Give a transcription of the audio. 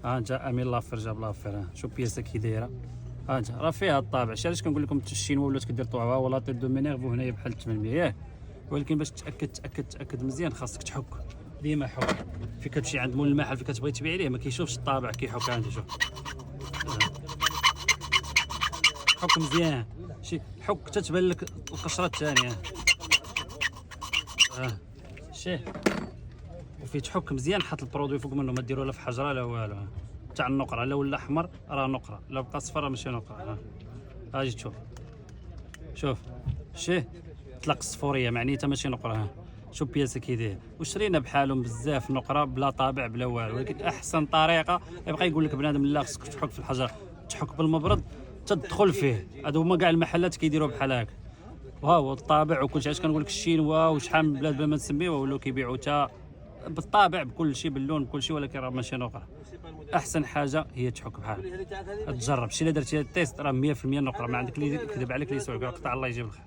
ها انت امين لافير جاب لافير. شوف بياسه كي دايره. ها انت راه فيها الطابع. شي علاش كنقول لكم الشينوا ولات كدير طوعها ولا طير دو مينيرفو هنايا بحال 800 ياك. ولكن باش تاكد مزيان خاصك تحك. ديما حك. فين كتمشي عند مول المحل فين كتبغي تبيع ليه ما كيشوفش الطابع كيحك. انت شوف حك مزيان. شي حك تتبان لك القشره الثانيه. شي وفي تحك مزيان. حط البرودوي فوق منه ما ديرو لا في حجره لا والو. تاع النقره لا ولا احمر راه نقره، لا بقى صفر راه ماشي نقره. اجي تشوف. شوف شي طلق الصفوريه معنيتها ماشي نقره. شوف بياسه كي داير. وشرينا بحالهم بزاف نقره بلا طابع بلا والو. ولكن احسن طريقه يبقى يقول لك بنادم لا خصك تحك في الحجر، تحك بالمبرد تدخل فيه. هادو هما كاع المحلات كيديروا بحال هكا. وها هو الطابع وكلشي. علاش كنقول لك الشينوا وشحال من بلاد بلا ما نسميوها ولاو كيبيعوا تا بالطابع بكل شيء باللون بكل شيء. ولكن راه ماشي نقره. احسن حاجه هي تحك بحال. تجرب شي الا درتي التيست راه 100% نقره. ما عندك اللي يكذب عليك اللي يسوعك. قطع الله يجيب الخير.